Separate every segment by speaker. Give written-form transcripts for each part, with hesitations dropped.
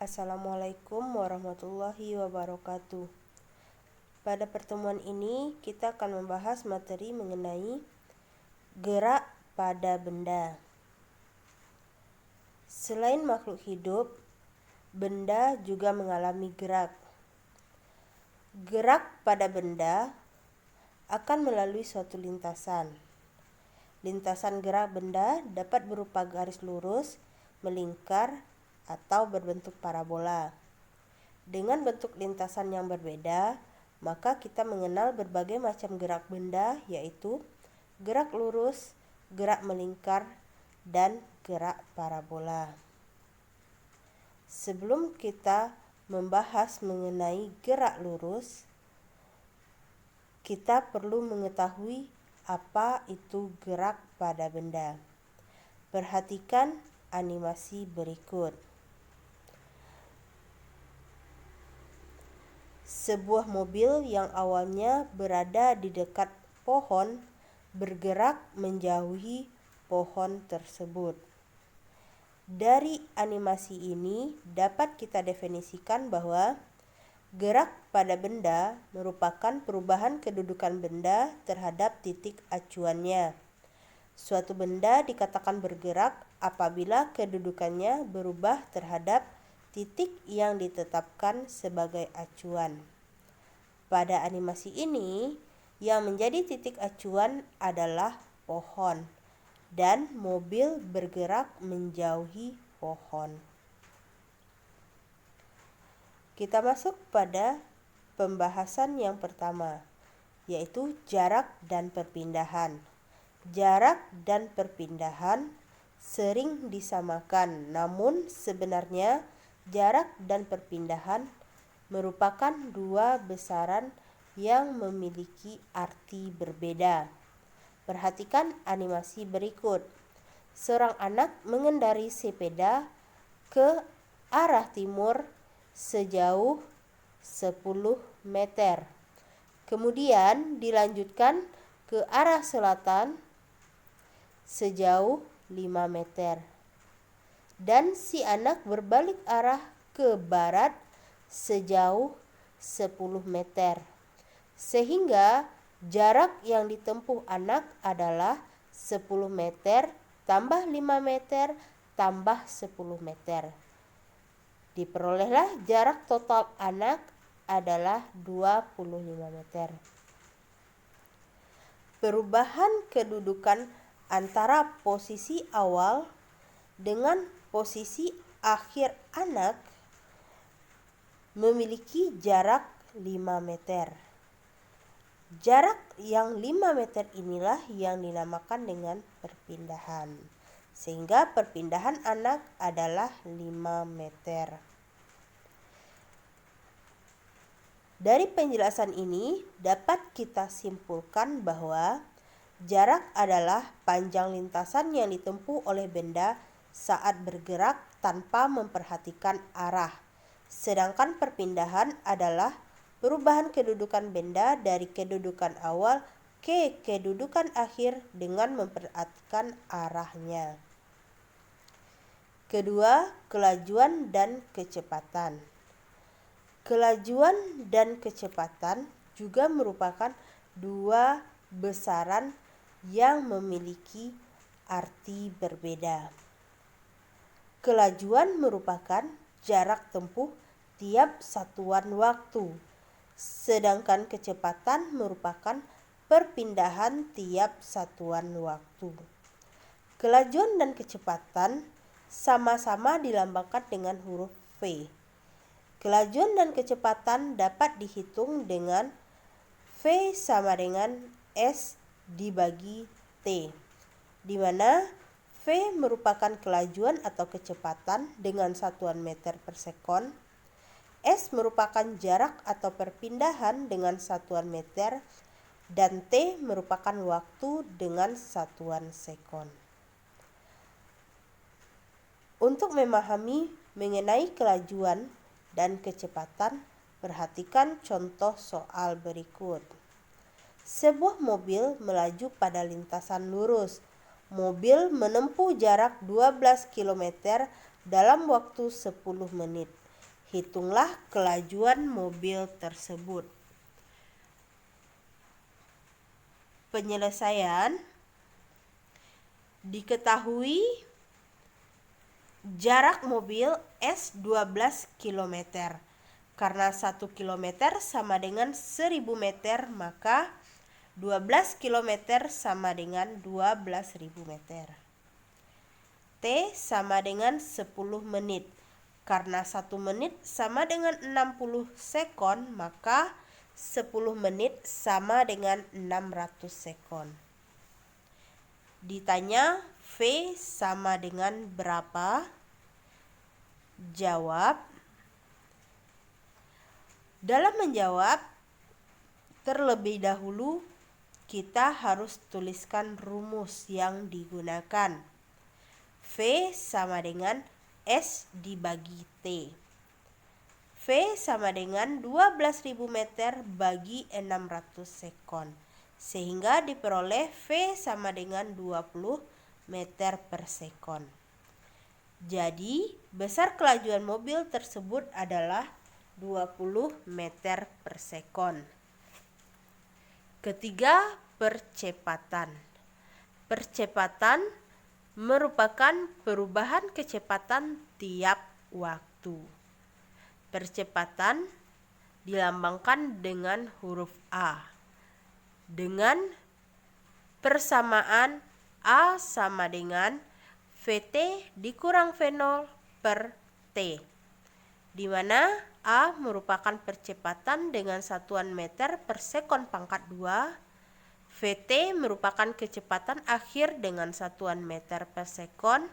Speaker 1: Assalamualaikum warahmatullahi wabarakatuh. Pada pertemuan ini kita akan membahas materi mengenai gerak pada benda. Selain makhluk hidup, benda juga mengalami gerak. Gerak pada benda akan melalui suatu lintasan. Lintasan gerak benda dapat berupa garis lurus, melingkar, atau berbentuk parabola. Dengan bentuk lintasan yang berbeda, maka kita mengenal berbagai macam gerak benda, yaitu gerak lurus, gerak melingkar, dan gerak parabola. Sebelum kita membahas mengenai gerak lurus, kita perlu mengetahui apa itu gerak pada benda. Perhatikan animasi berikut. Sebuah mobil yang awalnya berada di dekat pohon bergerak menjauhi pohon tersebut. Dari animasi ini dapat kita definisikan bahwa gerak pada benda merupakan perubahan kedudukan benda terhadap titik acuannya. Suatu benda dikatakan bergerak apabila kedudukannya berubah terhadap titik yang ditetapkan sebagai acuan. Pada animasi ini, yang menjadi titik acuan adalah pohon, dan mobil bergerak menjauhi pohon. Kita masuk pada pembahasan yang pertama, yaitu jarak dan perpindahan. Jarak dan perpindahan sering disamakan, namun sebenarnya jarak dan perpindahan merupakan dua besaran yang memiliki arti berbeda. Perhatikan animasi berikut. Seorang anak mengendarai sepeda ke arah timur sejauh 10 meter. Kemudian dilanjutkan ke arah selatan sejauh 5 meter. Dan si anak berbalik arah ke barat sejauh 10 meter. Sehingga jarak yang ditempuh anak adalah 10 meter tambah 5 meter tambah 10 meter. Diperolehlah jarak total anak adalah 25 meter. Perubahan kedudukan antara posisi awal dengan posisi akhir anak memiliki jarak 5 meter. Jarak yang 5 meter inilah yang dinamakan dengan perpindahan. Sehingga perpindahan anak adalah 5 meter. Dari penjelasan ini dapat kita simpulkan bahwa jarak adalah panjang lintasan yang ditempuh oleh benda saat bergerak tanpa memperhatikan arah. Sedangkan perpindahan adalah perubahan kedudukan benda dari kedudukan awal ke kedudukan akhir dengan memperhatikan arahnya. Kedua, kelajuan dan kecepatan. Kelajuan dan kecepatan juga merupakan dua besaran yang memiliki arti berbeda. Kelajuan merupakan jarak tempuh tiap satuan waktu, sedangkan kecepatan merupakan perpindahan tiap satuan waktu. Kelajuan dan kecepatan sama-sama dilambangkan dengan huruf V. Kelajuan dan kecepatan dapat dihitung dengan V sama dengan S dibagi T, di mana V merupakan kelajuan atau kecepatan dengan satuan meter per sekon, S merupakan jarak atau perpindahan dengan satuan meter, dan T merupakan waktu dengan satuan sekon. Untuk memahami mengenai kelajuan dan kecepatan, perhatikan contoh soal berikut. Sebuah mobil melaju pada lintasan lurus. Mobil menempuh jarak 12 km dalam waktu 10 menit. Hitunglah kelajuan mobil tersebut. Penyelesaian. Diketahui jarak mobil S 12 km. Karena 1 km sama dengan 1000 meter, maka 12 km sama dengan 12.000 meter. T sama dengan 10 menit. Karena 1 menit sama dengan 60 sekon, maka 10 menit sama dengan 600 sekon. Ditanya V sama dengan berapa? Jawab. Dalam menjawab, terlebih dahulu kita harus tuliskan rumus yang digunakan. V sama dengan S dibagi T. V sama dengan 12.000 meter bagi 600 sekon. Sehingga diperoleh V sama dengan 20 meter per sekon. Jadi, besar kelajuan mobil tersebut adalah 20 meter per sekon. Ketiga, percepatan. Percepatan merupakan perubahan kecepatan tiap waktu. Percepatan dilambangkan dengan huruf A. Dengan persamaan A sama dengan VT dikurang V0 per T, di mana A merupakan percepatan dengan satuan meter per sekon pangkat 2, VT merupakan kecepatan akhir dengan satuan meter per sekon,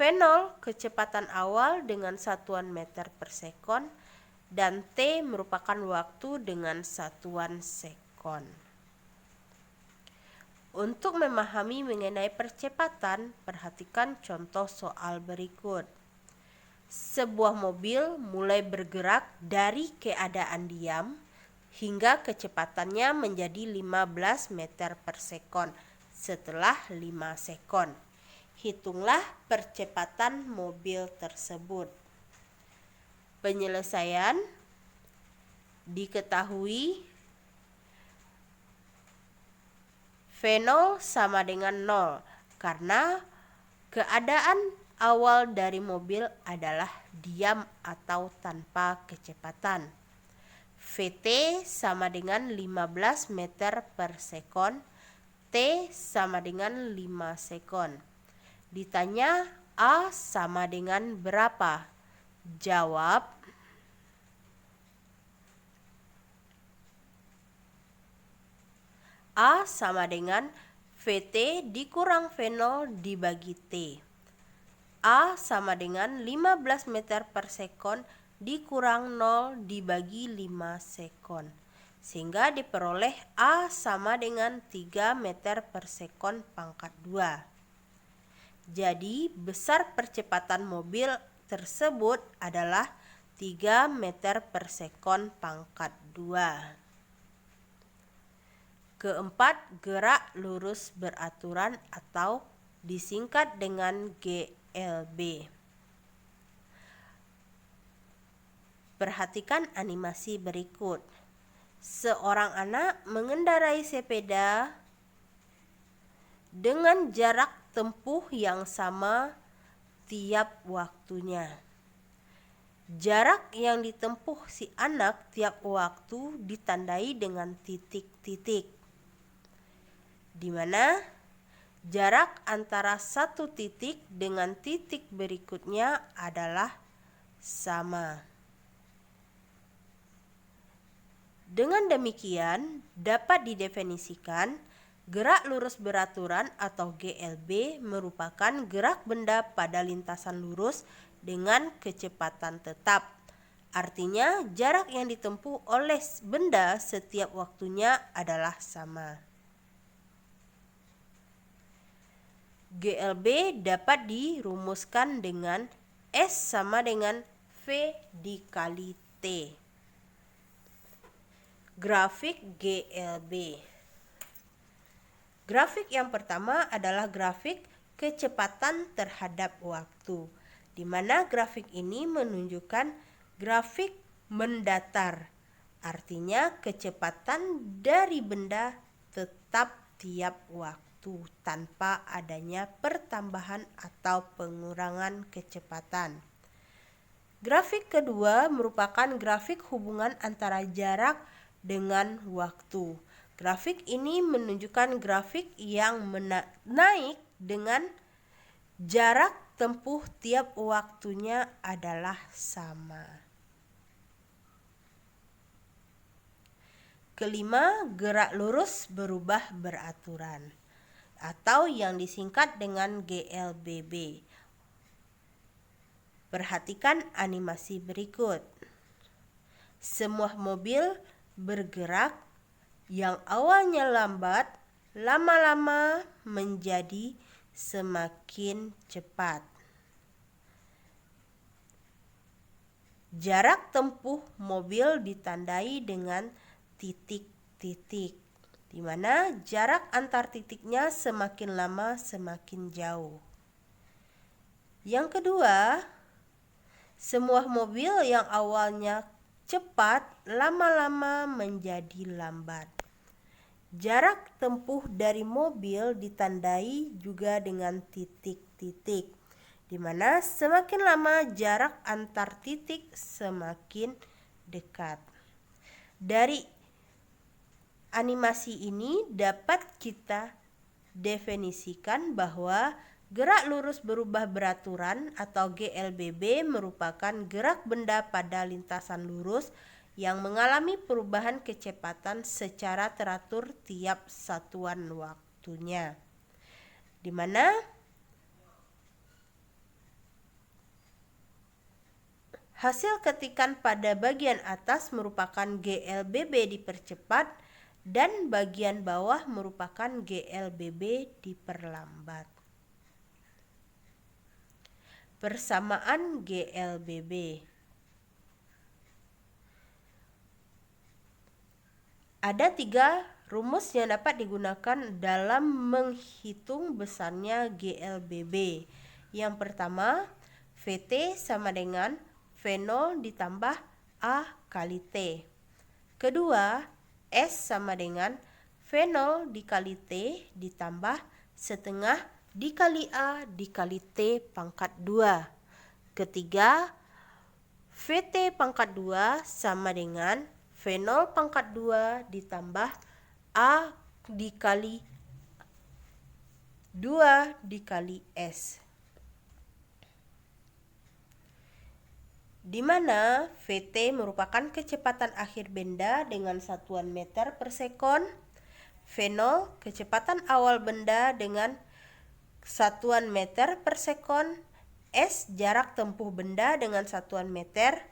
Speaker 1: V0 kecepatan awal dengan satuan meter per sekon, dan T merupakan waktu dengan satuan sekon. Untuk memahami mengenai percepatan, perhatikan contoh soal berikut. Sebuah mobil mulai bergerak dari keadaan diam hingga kecepatannya menjadi 15 meter per sekon setelah 5 sekon. Hitunglah percepatan mobil tersebut. Penyelesaian. Diketahui V0 sama dengan 0 karena keadaan awal dari mobil adalah diam atau tanpa kecepatan. VT sama dengan 15 meter per sekon, T sama dengan 5 sekon. Ditanya A sama dengan berapa? Jawab. A sama dengan VT dikurang V0 dibagi T. A sama dengan 15 meter per sekon dikurang 0 dibagi 5 sekon. Sehingga diperoleh A sama dengan 3 meter per sekon pangkat 2. Jadi besar percepatan mobil tersebut adalah 3 meter per sekon pangkat 2. Keempat, gerak lurus beraturan atau disingkat dengan GLB. Perhatikan animasi berikut. Seorang anak mengendarai sepeda dengan jarak tempuh yang sama tiap waktunya. Jarak yang ditempuh si anak tiap waktu ditandai dengan titik-titik, di mana jarak antara satu titik dengan titik berikutnya adalah sama. Dengan demikian, dapat didefinisikan gerak lurus beraturan atau GLB merupakan gerak benda pada lintasan lurus dengan kecepatan tetap. Artinya, jarak yang ditempuh oleh benda setiap waktunya adalah sama. GLB dapat dirumuskan dengan S sama dengan V dikali T. Grafik GLB. Grafik yang pertama adalah grafik kecepatan terhadap waktu, di mana grafik ini menunjukkan Grafik mendatar, artinya kecepatan dari benda tetap tiap waktu tanpa adanya pertambahan atau pengurangan kecepatan. Grafik kedua merupakan grafik hubungan antara jarak dengan waktu. Grafik ini menunjukkan grafik yang naik dengan jarak tempuh tiap waktunya adalah sama. Kelima, gerak lurus berubah beraturan atau yang disingkat dengan GLBB. Perhatikan animasi berikut. Semua mobil bergerak yang awalnya lambat, lama-lama menjadi semakin cepat. Jarak tempuh mobil ditandai dengan titik-titik, di mana jarak antar titiknya semakin lama semakin jauh. Yang kedua, semua mobil yang awalnya cepat lama-lama menjadi lambat. Jarak tempuh dari mobil ditandai juga dengan titik-titik, di mana semakin lama jarak antar titik semakin dekat. Dari animasi ini dapat kita definisikan bahwa gerak lurus berubah beraturan atau GLBB merupakan gerak benda pada lintasan lurus yang mengalami perubahan kecepatan secara teratur tiap satuan waktunya, di mana hasil ketikan pada bagian atas merupakan GLBB dipercepat dan bagian bawah merupakan GLBB diperlambat. Persamaan GLBB. Ada 3 rumus yang dapat digunakan dalam menghitung besarnya GLBB. Yang pertama, VT sama dengan V0 ditambah A kali T. Kedua, S sama dengan V0 dikali T ditambah setengah dikali A dikali T pangkat 2. Ketiga, VT pangkat 2 sama dengan V0 pangkat 2 ditambah A dikali 2 dikali S. Di mana VT merupakan kecepatan akhir benda dengan satuan meter per sekon, V0 kecepatan awal benda dengan satuan meter per sekon, S jarak tempuh benda dengan satuan meter,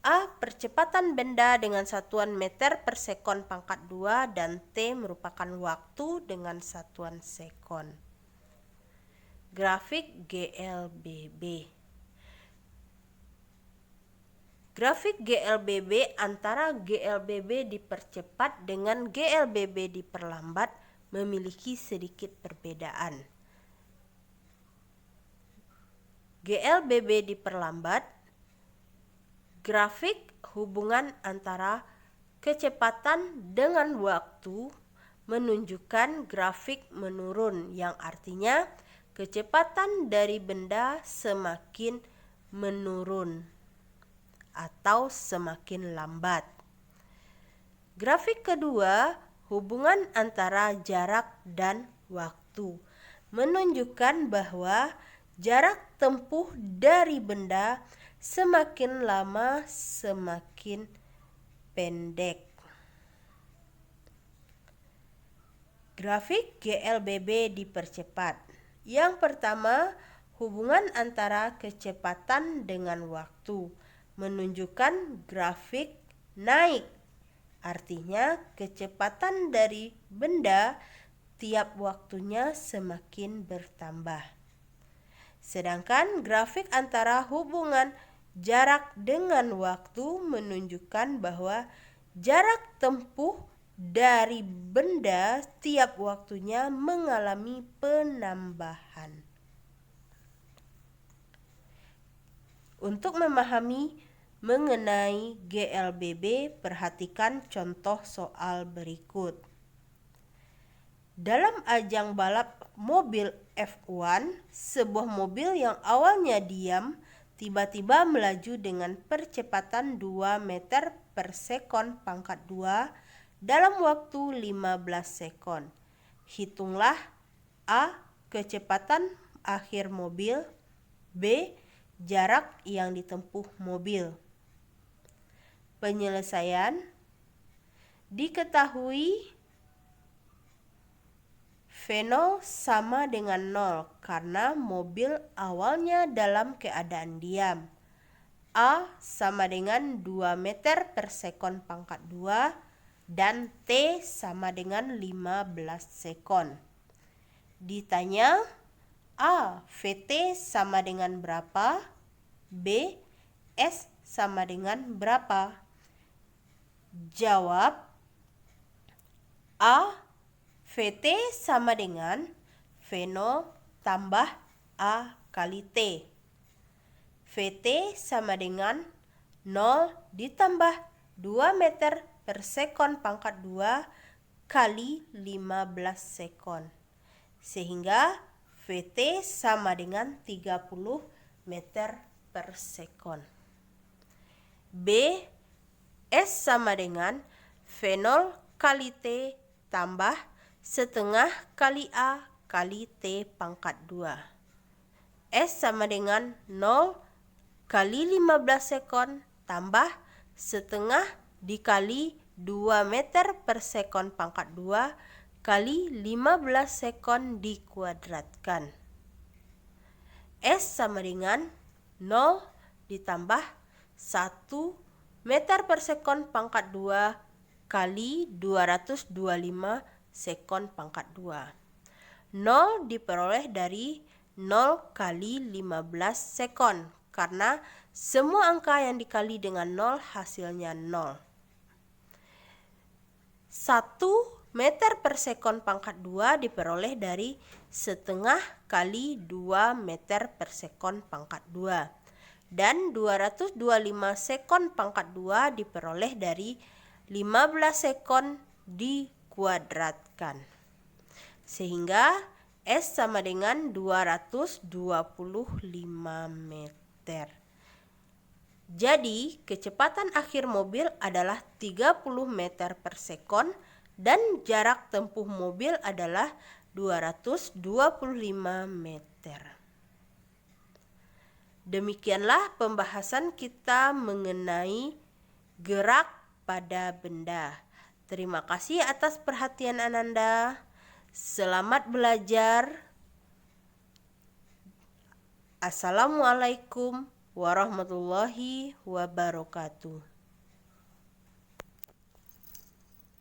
Speaker 1: A percepatan benda dengan satuan meter per sekon pangkat 2, dan T merupakan waktu dengan satuan sekon. Grafik GLBB. Grafik GLBB antara GLBB dipercepat dengan GLBB diperlambat memiliki sedikit perbedaan. GLBB diperlambat, grafik hubungan antara kecepatan dengan waktu menunjukkan grafik menurun, yang artinya kecepatan dari benda semakin menurun atau semakin lambat. Grafik kedua, hubungan antara jarak dan waktu, menunjukkan bahwa jarak tempuh dari benda semakin lama semakin pendek. Grafik GLBB dipercepat. Yang pertama, hubungan antara kecepatan dengan waktu, menunjukkan grafik naik, artinya kecepatan dari benda tiap waktunya semakin bertambah. Sedangkan grafik antara hubungan jarak dengan waktu menunjukkan bahwa jarak tempuh dari benda tiap waktunya mengalami penambahan. Untuk memahami Mengenai GLBB, perhatikan contoh soal berikut. Dalam ajang balap mobil F1, sebuah mobil yang awalnya diam tiba-tiba melaju dengan percepatan 2 meter per sekon pangkat 2 dalam waktu 15 sekon. Hitunglah A. Kecepatan akhir mobil, B. Jarak yang ditempuh mobil. Penyelesaian. Diketahui V0 sama dengan 0 karena mobil awalnya dalam keadaan diam. A sama dengan 2 meter per sekon pangkat 2 dan T sama dengan 15 sekon. Ditanya A. VT sama dengan berapa? B. S sama dengan berapa? Jawab A. VT sama dengan V0 tambah A kali T. VT sama dengan 0 ditambah 2 meter per sekon pangkat 2 kali 15 sekon. Sehingga VT sama dengan 30 meter per sekon. B. S sama dengan V0 kali T tambah setengah kali A kali T pangkat 2. S sama dengan 0 kali 15 sekon tambah setengah dikali 2 meter per sekon pangkat 2 kali 15 sekon dikuadratkan. S sama dengan 0 ditambah 1 meter per sekon pangkat 2 kali 225 sekon pangkat 2. 0 diperoleh dari 0 kali 15 sekon karena semua angka yang dikali dengan 0 hasilnya 0. 1 meter per sekon pangkat 2 diperoleh dari setengah kali 2 meter per sekon pangkat 2. Dan 225 sekon pangkat 2 diperoleh dari 15 sekon dikuadratkan. Sehingga S sama dengan 225 meter. Jadi, kecepatan akhir mobil adalah 30 meter per sekon dan jarak tempuh mobil adalah 225 meter. Demikianlah pembahasan kita mengenai gerak pada benda. Terima kasih atas perhatian Ananda. Selamat belajar. Assalamualaikum warahmatullahi wabarakatuh.